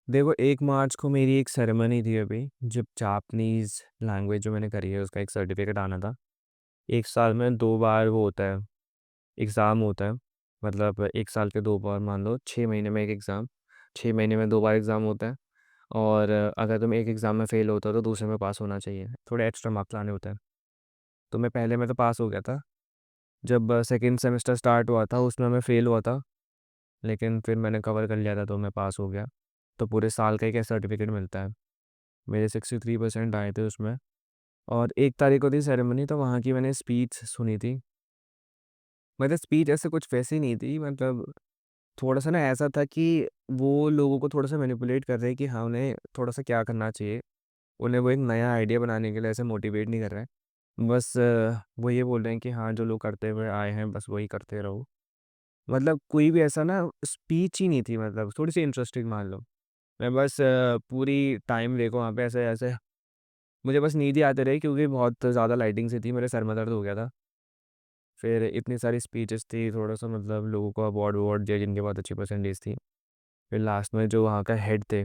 देखो 1 मार्च को मेरी एक सेरेमनी थी अभी, जब जापानीज़ लैंग्वेज जो मैंने करी है उसका एक सर्टिफ़िकेट आना था। 1 साल में 2 बार वो होता है, एग्ज़ाम होता है। मतलब 1 साल के 2 बार मान लो 6 महीने में 1 एग्ज़ाम, 6 महीने में 2 बार एग्ज़ाम होता है। और अगर तुम एक एग्ज़ाम में फ़ेल होते हो तो दूसरे में पास होना चाहिए। थोड़े एक्स्ट्रा मार्क्स लाने होते हैं। तो मैं पहले में तो पास हो गया था। जब सेकंड सेमेस्टर स्टार्ट हुआ था उसमें मैं फ़ेल हुआ था, लेकिन फिर मैंने कवर कर लिया था तो मैं पास हो गया। तो पूरे साल का एक सर्टिफ़िकेट मिलता है। मेरे 63% आए थे उसमें। और 1 तारीख को थी सेरेमनी, तो वहाँ की मैंने स्पीच सुनी थी। मतलब स्पीच ऐसे कुछ वैसी नहीं थी, मतलब थोड़ा-सा ना ऐसा था कि वो लोगों को थोड़ा-सा मैनिपुलेट कर रहे हैं कि हाँ, उन्हें थोड़ा-सा क्या करना चाहिए। उन्हें वो एक नया आइडिया बनाने के लिए ऐसे मोटिवेट नहीं कर रहे हैं। बस वो ये बोल रहे हैं कि हाँ, जो लोग करते हुए आए हैं बस वही करते रहो। मतलब कोई भी ऐसा ना स्पीच ही नहीं थी, मतलब थोड़ी-सी इंटरेस्टिंग मान लो। मैं बस पूरी टाइम देखो वहाँ पे ऐसे-ऐसे मुझे बस नींद ही आती रही, क्योंकि बहुत ज़्यादा लाइटिंग सी थी, मेरे सर में दर्द हो गया था। फिर इतनी सारी स्पीचेस थी, थोड़ा-सा मतलब लोगों को अवार्ड-ववार्ड दिया जिनके बहुत अच्छी परसेंटेज थी। फिर लास्ट में जो वहाँ का हेड थे,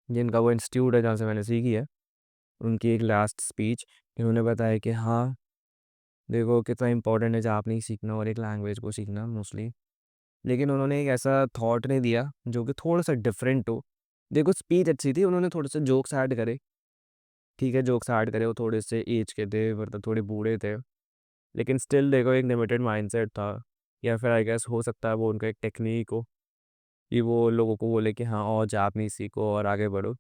जिनका वो इंस्टीट्यूट है जहाँ से मैंने सीखी है, उनकी एक लास्ट स्पीच, इन्होंने बताया कि हाँ, देखो कितना इम्पोर्टेंट है जापनीज़ सीखना और एक लैंग्वेज को सीखना मोस्टली। लेकिन उन्होंने एक ऐसा थॉट नहीं दिया जो कि थोड़ा-सा डिफरेंट हो। देखो स्पीच अच्छी थी, उन्होंने थोड़े से जोक्स ऐड करे, ठीक है, जोक्स ऐड करे, वो थोड़े से ऐज के थे, मतलब थोड़े बूढ़े थे। लेकिन स्टिल देखो एक लिमिटेड माइंडसेट था, या फिर आई गेस हो सकता है वो उनका एक टेक्नीक हो कि वो लोगों को बोले कि हाँ और जापनीज़ सीखो और आगे बढ़ो।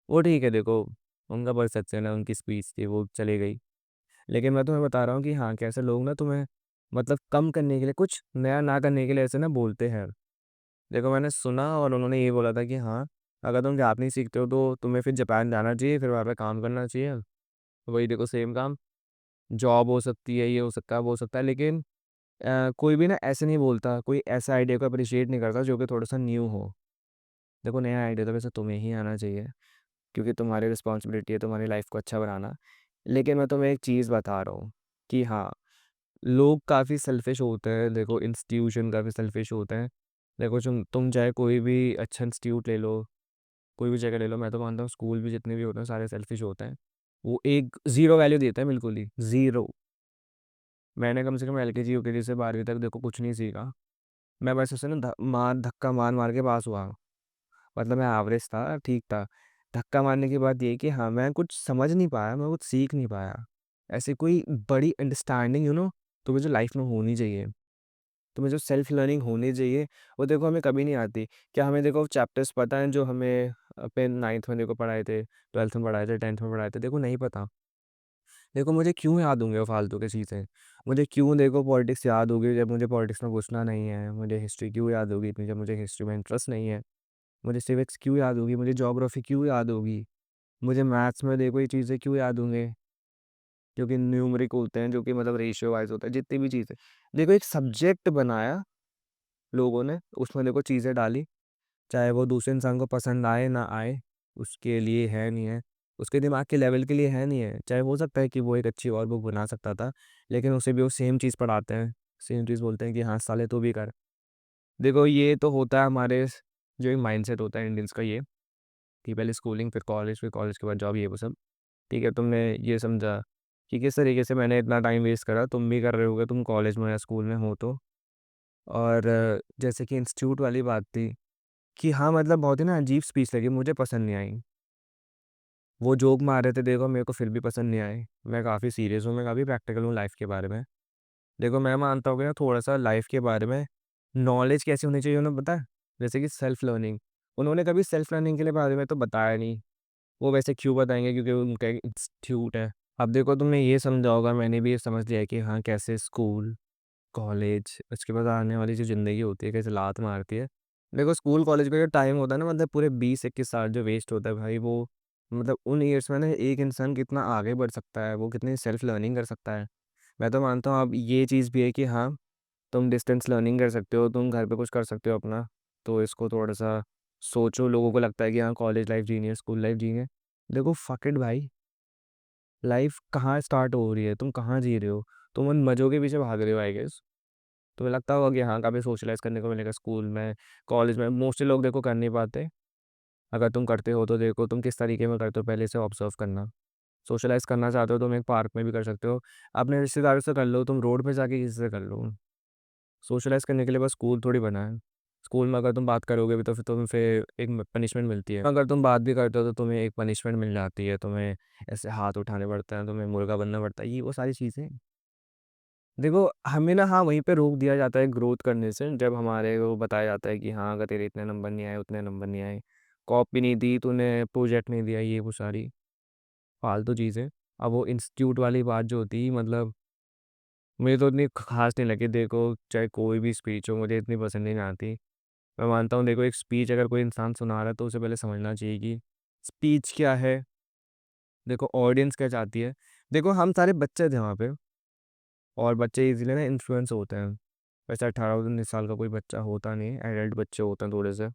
वो ठीक है, देखो उनका परसेप्शन है, उनकी स्पीच थी वो चली गई। लेकिन मैं तुम्हें बता रहा हूँ कि हाँ, कैसे लोग ना तुम्हें मतलब कम करने के लिए, कुछ नया ना करने के लिए ऐसे ना बोलते हैं। देखो मैंने सुना और उन्होंने ये बोला था कि हाँ, अगर तुम जापनीज़ सीखते हो तो तुम्हें फिर जापान जाना चाहिए, फिर वहाँ पे काम करना चाहिए। वही देखो सेम काम, जॉब हो सकती है, ये हो सकता है, वो हो सकता है, लेकिन कोई भी ना ऐसे नहीं बोलता, कोई ऐसा आइडिया को अप्रिशिएट नहीं करता जो कि थोड़ा-सा न्यू हो। देखो नया आइडिया तो वैसे तुम्हें ही आना चाहिए, क्योंकि तुम्हारी रिस्पॉन्सिबिलिटी है तुम्हारी लाइफ़ को अच्छा बनाना। लेकिन मैं तुम्हें एक चीज़ बता रहा हूँ कि हाँ, लोग काफ़ी सेल्फ़िश होते हैं, देखो इंस्टीट्यूशन काफ़ी सेल्फ़िश होते हैं। देखो तुम चाहे कोई भी अच्छा इंस्टीट्यूट ले लो, कोई भी जगह ले लो, मैं तो मानता हूँ स्कूल भी जितने भी होते हैं सारे सेल्फ़िश होते हैं। वो एक ज़ीरो वैल्यू देते हैं बिल्कुल ही, ज़ीरो। मैंने कम से कम एलकेजी, यूकेजी से 12वीं तक देखो कुछ नहीं सीखा। मैं बस उसे ना धक्का मार-मार के पास हुआ। मतलब मैं एवरेज था, ठीक था। धक्का मारने की बात ये है कि हाँ, मैं कुछ समझ नहीं पाया, मैं कुछ सीख नहीं पाया। ऐसी कोई बड़ी अंडरस्टैंडिंग तुम्हें जो लाइफ़ में होनी चाहिए, तुम्हें जो सेल्फ लर्निंग होनी चाहिए, वो देखो हमें कभी नहीं आती। क्या हमें देखो चैप्टर्स पता हैं जो हमें अपने 9th में देखो पढ़ाए थे, 12th में पढ़ाए थे, 10th में पढ़ाए थे? देखो नहीं पता। देखो मुझे क्यों याद होंगे वो फालतू की चीज़ें? मुझे क्यों देखो पॉलिटिक्स याद होगी जब मुझे पॉलिटिक्स में घुसना नहीं है? मुझे हिस्ट्री क्यों याद होगी इतनी जब मुझे हिस्ट्री में इंटरेस्ट नहीं है? मुझे सिविक्स क्यों याद होगी? मुझे ज्योग्राफी क्यों याद होगी? मुझे मैथ्स में देखो ये चीज़ें क्यों याद होंगे? क्योंकि न्यूमेरिक होते हैं, जो कि मतलब रेशियो वाइज़ होता है, जितनी भी चीज़ें। देखो एक सब्जेक्ट बनाया लोगों ने, उसमें देखो चीज़ें डाली, चाहे वो दूसरे इंसान को पसंद आए ना आए, उसके लिए है नहीं है, उसके दिमाग के लेवल के लिए है नहीं है। चाहे हो सकता है कि वो एक अच्छी और बुक बना सकता था, लेकिन उसे भी वो सेम चीज़ पढ़ाते हैं, सेम चीज़ बोलते हैं कि हाँ, साले तू भी कर। देखो ये तो होता है हमारे जो एक माइंडसेट होता है इंडियंस का ये, कि पहले स्कूलिंग फिर कॉलेज के बाद जॉब ये वो सब। ठीक है, तुमने ये समझा कि किस तरीके से मैंने इतना टाइम वेस्ट करा, तुम भी कर रहे होगे, तुम कॉलेज में या स्कूल में हो तो। और जैसे कि इंस्टीट्यूट वाली बात थी कि हाँ, मतलब बहुत ही ना अजीब स्पीच लगी, मुझे पसंद नहीं आई। वो जोक मार रहे थे देखो, मेरे को फिर भी पसंद नहीं आए। मैं काफ़ी सीरियस हूँ, मैं काफ़ी प्रैक्टिकल हूँ लाइफ़ के बारे में। देखो मैं मानता हूँ कि ना थोड़ा-सा लाइफ़ के बारे में नॉलेज कैसी होनी चाहिए उन्हें पता है? जैसे कि सेल्फ लर्निंग। उन्होंने कभी सेल्फ लर्निंग के लिए बारे में तो बताया नहीं। वो वैसे क्यों बताएँगे, क्योंकि उनका एक इंस्टीट्यूट है। अब देखो तुमने ये समझा होगा, मैंने भी ये समझ लिया है कि हाँ, कैसे स्कूल, कॉलेज, उसके बाद आने वाली जो ज़िंदगी होती है, कैसे लात मारती है। देखो स्कूल, कॉलेज का जो टाइम होता है ना, मतलब पूरे 20-21 साल जो वेस्ट होता है भाई, वो मतलब उन ईयर्स में ना एक इंसान कितना आगे बढ़ सकता है, वो कितनी सेल्फ लर्निंग कर सकता है। मैं तो मानता हूँ अब ये चीज़ भी है कि हाँ, तुम डिस्टेंस लर्निंग कर सकते हो, तुम घर पे कुछ कर सकते हो अपना, तो इसको थोड़ा-सा सोचो। लोगों को लगता है कि हाँ, कॉलेज लाइफ़ जीनी है, स्कूल लाइफ़ जीनी है। देखो फक इट भाई, लाइफ़ कहाँ स्टार्ट हो रही है, तुम कहाँ जी रहे हो? तुम उन मज़ों के पीछे भाग रहे हो आई गेस। तुम्हें लगता होगा कि हाँ, काफ़ी सोशलाइज़ करने को मिलेगा स्कूल में, कॉलेज में, मोस्टली लोग देखो कर नहीं पाते। अगर तुम करते हो तो देखो तुम किस तरीके में करते हो, पहले से ऑब्जर्व करना। सोशलाइज़ करना चाहते हो तुम एक पार्क में भी कर सकते हो, अपने रिश्तेदारों से कर लो, तुम रोड पे जाके किसी से कर लो। सोशलाइज़ करने के लिए बस स्कूल थोड़ी बना है। स्कूल में अगर तुम बात करोगे भी तो फिर तुम्हें फिर एक पनिशमेंट मिलती है, अगर तुम बात भी करते हो तो तुम्हें एक पनिशमेंट मिल जाती है, तुम्हें ऐसे हाथ उठाने पड़ते हैं, तुम्हें मुर्गा बनना पड़ता है, ये वो सारी चीज़ें। देखो हमें ना, हाँ, वहीं पे रोक दिया जाता है ग्रोथ करने से, जब हमारे को बताया जाता है कि हाँ, अगर तेरे इतने नंबर नहीं आए, उतने नंबर नहीं आए, कॉपी नहीं दी तूने, प्रोजेक्ट नहीं दिया, ये वो सारी फालतू चीज़ें। अब वो इंस्टीट्यूट वाली बात जो होती है, मतलब मुझे तो इतनी खास नहीं लगी। देखो चाहे कोई भी स्पीच हो, मुझे इतनी पसंद नहीं आती। मैं मानता हूँ देखो, एक स्पीच अगर कोई इंसान सुना रहा है तो उसे पहले समझना चाहिए कि स्पीच क्या है, देखो ऑडियंस क्या चाहती है। देखो हम सारे बच्चे थे वहाँ पे, और बच्चे इजीली ना इन्फ्लुएंस होते हैं। वैसे 18-19 साल का कोई बच्चा होता नहीं, एडल्ट बच्चे होते हैं थोड़े से।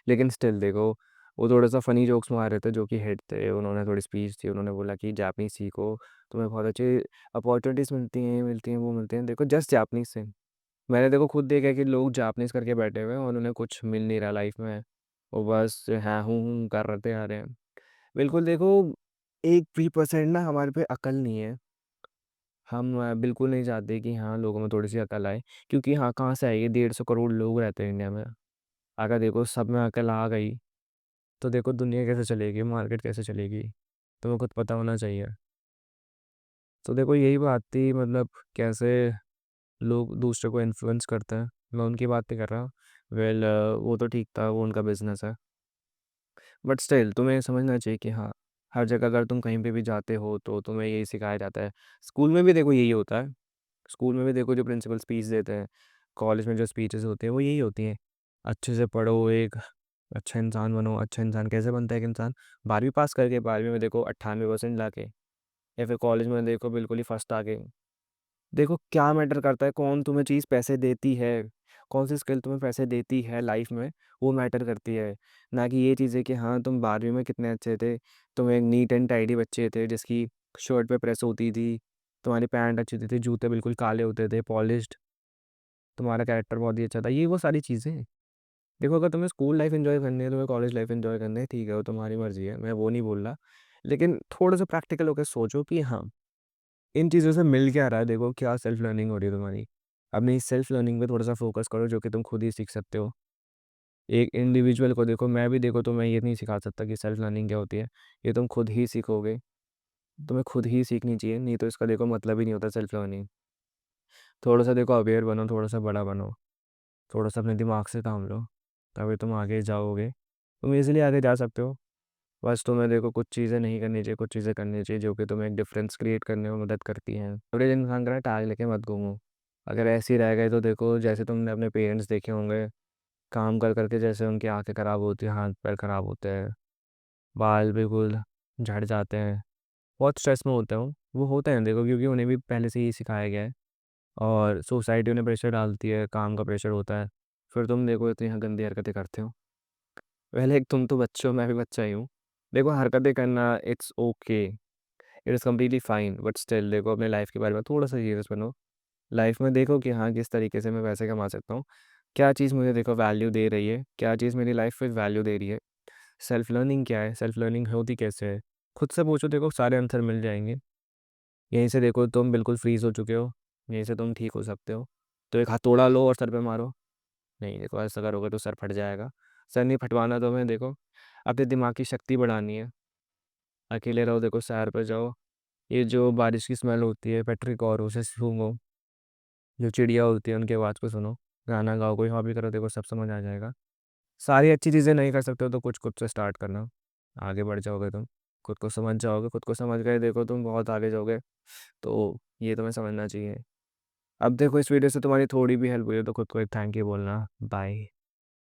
लेकिन स्टिल देखो, वो थोड़ा सा फनी जोक्स मार रहे थे जो कि हिट थे, उन्होंने थोड़ी स्पीच थी, उन्होंने बोला कि जापानीज सीखो, तुम्हें बहुत अच्छी अपॉर्चुनिटीज़ मिलती हैं वो मिलती हैं, देखो जस्ट जापानीज से। मैंने देखो खुद देखा है कि लोग जापानीज करके बैठे हुए हैं और उन्हें कुछ मिल नहीं रहा लाइफ में, वो बस हाँ हूँ कर रहे आ रहे हैं। बिल्कुल देखो, 1% ना हमारे पे अकल नहीं है। हम बिल्कुल नहीं चाहते कि हाँ लोगों में थोड़ी सी अकल आए, क्योंकि हाँ कहाँ से आएगी, 150 करोड़ लोग रहते हैं इंडिया में। अगर देखो सब में अकल आ गई तो देखो दुनिया कैसे चलेगी, मार्केट कैसे चलेगी, तुम्हें खुद पता होना चाहिए। तो देखो यही बात थी, मतलब कैसे लोग दूसरे को इन्फ्लुएंस करते हैं, मैं उनकी बात नहीं कर रहा। वेल वो तो ठीक था, वो उनका बिजनेस है। बट स्टिल तुम्हें समझना चाहिए कि हाँ, हर जगह अगर तुम कहीं पे भी जाते हो तो तुम्हें यही सिखाया जाता है। स्कूल में भी देखो यही होता है। स्कूल में भी देखो जो प्रिंसिपल स्पीच देते हैं, कॉलेज में जो स्पीचेस होते हैं वो यही होती हैं। अच्छे से पढ़ो, एक अच्छा इंसान बनो। अच्छा इंसान कैसे बनता है एक इंसान? 12वीं पास करके, 12वीं में देखो 98% ला के, या फिर कॉलेज में देखो बिल्कुल ही फर्स्ट आ गए। देखो क्या मैटर करता है, कौन तुम्हें चीज़ पैसे देती है, कौन सी स्किल तुम्हें पैसे देती है लाइफ में, वो मैटर करती है। ना कि ये चीज़ है कि हाँ तुम 12वीं में कितने अच्छे थे, तुम एक नीट एंड टाइडी बच्चे थे जिसकी शर्ट पे प्रेस होती थी, तुम्हारी पैंट अच्छी थी, जूते बिल्कुल काले होते थे, पॉलिश्ड, तुम्हारा कैरेक्टर बहुत ही अच्छा था, ये वो सारी चीज़ें। देखो अगर तुम्हें स्कूल लाइफ एंजॉय करनी है, तुम्हें कॉलेज लाइफ एंजॉय करनी है, ठीक है, वो तुम्हारी मर्जी है, मैं वो नहीं बोल रहा। लेकिन थोड़ा सा प्रैक्टिकल होकर सोचो कि हाँ, इन चीज़ों से मिल क्या रहा है, देखो क्या सेल्फ लर्निंग हो रही है तुम्हारी। अपनी सेल्फ लर्निंग पे थोड़ा सा फोकस करो, जो कि तुम खुद ही सीख सकते हो। एक इंडिविजुअल को देखो, मैं भी देखो, तो मैं ये नहीं सिखा सकता कि सेल्फ लर्निंग क्या होती है। ये तुम खुद ही सीखोगे, तुम्हें खुद ही सीखनी चाहिए, नहीं तो इसका देखो मतलब ही नहीं होता सेल्फ लर्निंग। थोड़ा सा देखो अवेयर बनो, थोड़ा सा बड़ा बनो, थोड़ा सा अपने दिमाग से काम लो, तभी तुम आगे जाओगे। तुम इजीली आगे जा सकते हो। बस तुम्हें देखो कुछ चीज़ें नहीं करनी चाहिए, कुछ चीज़ें करनी चाहिए जो कि तुम्हें एक डिफरेंस क्रिएट करने में मदद करती हैं। एवरेज इंसान का ना टाग लेके मत घूमो। अगर ऐसे ही रह गए तो देखो, जैसे तुमने अपने पेरेंट्स देखे होंगे, काम कर करके जैसे उनकी आंखें ख़राब होती हैं, हाथ पैर ख़राब होते हैं, बाल बिल्कुल झड़ जाते हैं, बहुत स्ट्रेस में होते हो, वो होते हैं देखो, क्योंकि उन्हें भी पहले से ही सिखाया गया है। और सोसाइटी उन्हें प्रेशर डालती है, काम का प्रेशर होता है, फिर तुम देखो इतनी गंदी हरकतें करते हो। पहले एक तुम तो बच्चे हो, मैं भी बच्चा ही हूँ। देखो हरकतें करना it's okay, it is completely fine, but still देखो अपने लाइफ के बारे में थोड़ा सा सीरियस बनो। लाइफ में देखो कि हाँ किस तरीके से मैं पैसे कमा सकता हूँ, क्या चीज़ मुझे देखो वैल्यू दे रही है, क्या चीज़ मेरी लाइफ में वैल्यू दे रही है। सेल्फ लर्निंग क्या है, सेल्फ लर्निंग होती कैसे है, खुद से पूछो, देखो सारे आंसर मिल जाएंगे। यहीं से देखो तुम बिल्कुल फ्रीज हो चुके हो, यहीं से तुम ठीक हो सकते हो। तो एक हथौड़ा लो और सर पे मारो, नहीं देखो ऐसा करोगे तो सर फट जाएगा। सर नहीं फटवाना तुम्हें, देखो अपने दिमाग की शक्ति बढ़ानी है। अकेले रहो, देखो सैर पे जाओ, ये जो बारिश की स्मेल होती है, पेट्रिक और उसे सूंघो, जो चिड़िया होती है उनकी आवाज़ को सुनो, गाना गाओ, कोई हॉबी करो, देखो सब समझ आ जाएगा। सारी अच्छी चीज़ें नहीं कर सकते हो तो कुछ खुद से स्टार्ट करना, आगे बढ़ जाओगे तुम। खुद को समझ जाओगे, खुद को समझ गए देखो तुम बहुत आगे जाओगे। तो ये तुम्हें समझना चाहिए। अब देखो इस वीडियो से तुम्हारी थोड़ी भी हेल्प हुई है तो खुद को एक थैंक यू बोलना। बाय।